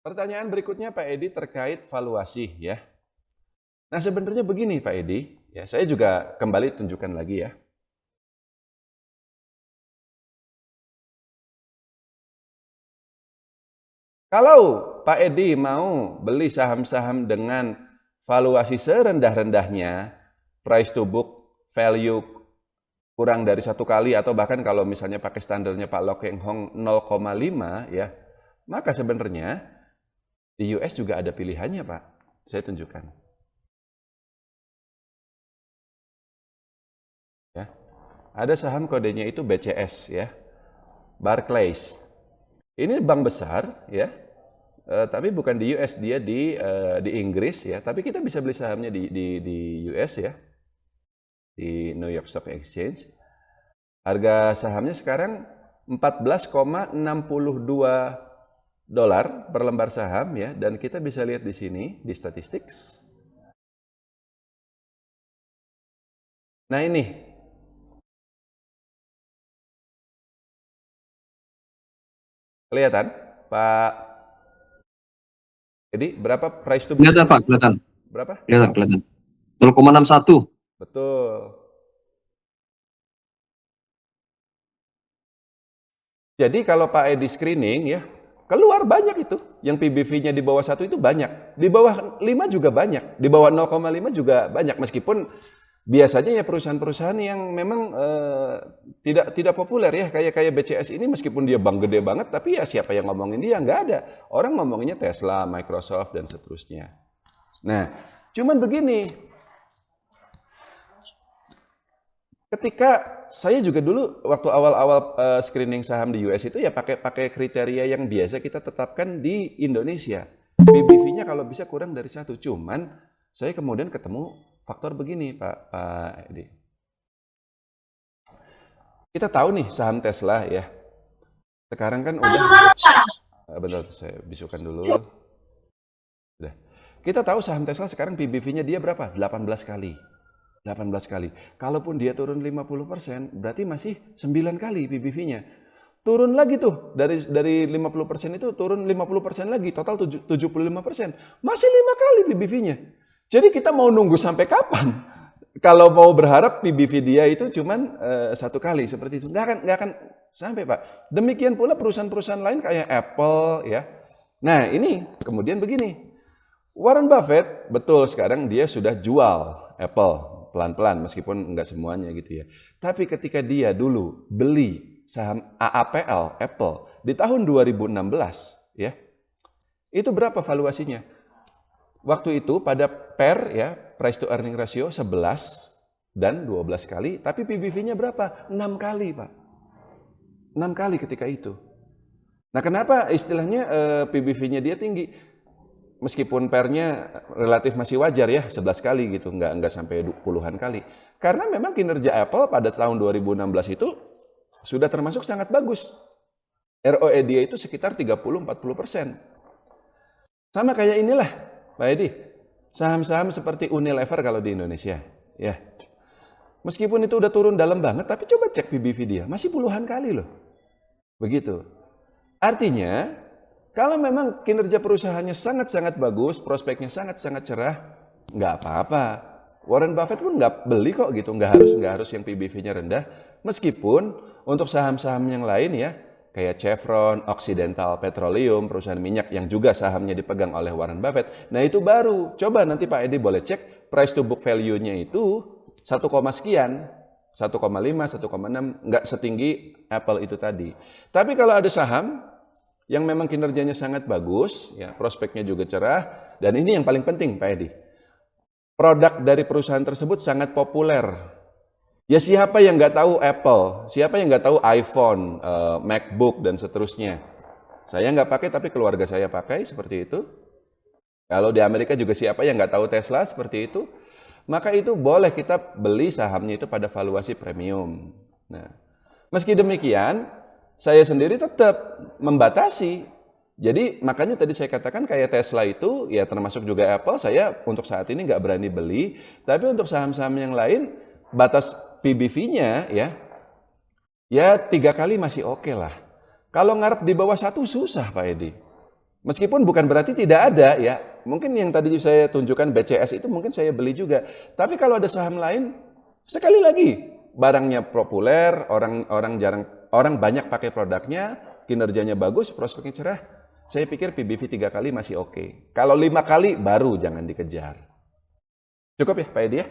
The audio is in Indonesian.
Pertanyaan berikutnya Pak Edi terkait valuasi ya. Nah sebenarnya begini Pak Edi, ya saya juga kembali tunjukkan lagi ya. Kalau Pak Edi mau beli saham-saham dengan valuasi serendah-rendahnya, price to book value kurang dari 1 kali atau bahkan kalau misalnya pakai standarnya Pak Loh Keng Hong 0,5 ya, maka sebenarnya di US juga ada pilihannya Pak. Saya tunjukkan. Ya. Ada saham kodenya itu BCS ya, Barclays. Ini bank besar ya, tapi bukan di US, dia di Inggris ya. Tapi kita bisa beli sahamnya di US ya, di New York Stock Exchange. Harga sahamnya sekarang 14,62 dolar per lembar saham ya, dan kita bisa lihat di sini di statistics. Nah ini, kelihatan Pak Edi berapa price to book? Kelihatan Pak, kelihatan. Berapa? Kelihatan. 0,61. Betul. Jadi kalau Pak Edi screening ya, keluar banyak itu. Yang PBV-nya di bawah 1 itu banyak. Di bawah 5 juga banyak. Di bawah 0,5 juga banyak. Meskipun biasanya ya perusahaan-perusahaan yang memang tidak populer ya. Kayak BCS ini meskipun dia bank gede banget, tapi ya siapa yang ngomongin dia? Nggak ada. Orang ngomonginnya Tesla, Microsoft, dan seterusnya. Nah, cuman begini. Ketika saya juga dulu waktu awal-awal screening saham di US itu ya pakai kriteria yang biasa kita tetapkan di Indonesia. PBV-nya kalau bisa kurang dari 1. Cuman saya kemudian ketemu faktor begini Pak Edi. Kita tahu nih saham Tesla ya. Sekarang kan udah, bentar saya bisukan dulu. Udah. Kita tahu saham Tesla sekarang PBV-nya dia berapa? 18 kali. 18 kali. Kalaupun dia turun 50%, berarti masih 9 kali PBV-nya. Turun lagi tuh, dari 50% itu turun 50% lagi, total 75%. Masih 5 kali PBV-nya. Jadi kita mau nunggu sampai kapan? Kalau mau berharap PBV dia itu cuman 1 kali seperti itu. Nggak akan sampai Pak. Demikian pula perusahaan-perusahaan lain kayak Apple ya. Nah ini kemudian begini. Warren Buffett betul sekarang dia sudah jual Apple pelan-pelan meskipun enggak semuanya gitu ya. Tapi ketika dia dulu beli saham AAPL Apple di tahun 2016 ya. Itu berapa valuasinya? Waktu itu pada PER ya, price to earning ratio 11 dan 12 kali, tapi PBV-nya berapa? 6 kali, Pak. 6 kali ketika itu. Nah, kenapa istilahnya PBV-nya dia tinggi? Meskipun pernya relatif masih wajar ya, 11 kali gitu, nggak sampai puluhan kali. Karena memang kinerja Apple pada tahun 2016 itu sudah termasuk sangat bagus. ROE dia itu sekitar 30-40%. Sama kayak inilah, Pak Edi, saham-saham seperti Unilever kalau di Indonesia. Ya, meskipun itu udah turun dalam banget, tapi coba cek PBV dia, masih puluhan kali loh. Begitu. Artinya, kalau memang kinerja perusahaannya sangat-sangat bagus, prospeknya sangat-sangat cerah, nggak apa-apa. Warren Buffett pun nggak beli kok gitu, nggak harus yang PBV-nya rendah. Meskipun untuk saham-saham yang lain ya, kayak Chevron, Occidental Petroleum, perusahaan minyak yang juga sahamnya dipegang oleh Warren Buffett. Nah itu baru, coba nanti Pak Edi boleh cek price to book value-nya itu 1, sekian. 1,5, 1,6, nggak setinggi Apple itu tadi. Tapi kalau ada saham yang memang kinerjanya sangat bagus, ya prospeknya juga cerah, dan ini yang paling penting Pak Edi. Produk dari perusahaan tersebut sangat populer. Ya siapa yang nggak tahu Apple, siapa yang nggak tahu iPhone, MacBook, dan seterusnya. Saya nggak pakai, tapi keluarga saya pakai, seperti itu. Kalau di Amerika juga siapa yang nggak tahu Tesla, seperti itu. Maka itu boleh kita beli sahamnya itu pada valuasi premium. Nah, meski demikian, saya sendiri tetap membatasi. Jadi makanya tadi saya katakan kayak Tesla itu, ya termasuk juga Apple, saya untuk saat ini nggak berani beli. Tapi untuk saham-saham yang lain, batas PBV-nya ya 3 kali masih oke lah. Kalau ngarep di bawah 1 susah Pak Edi. Meskipun bukan berarti tidak ada ya. Mungkin yang tadi saya tunjukkan BCS itu mungkin saya beli juga. Tapi kalau ada saham lain, sekali lagi barangnya populer, orang banyak pakai produknya, kinerjanya bagus, prospeknya cerah. Saya pikir PBV 3 kali masih oke. Kalau 5 kali baru jangan dikejar. Cukup ya Pak Edi ya?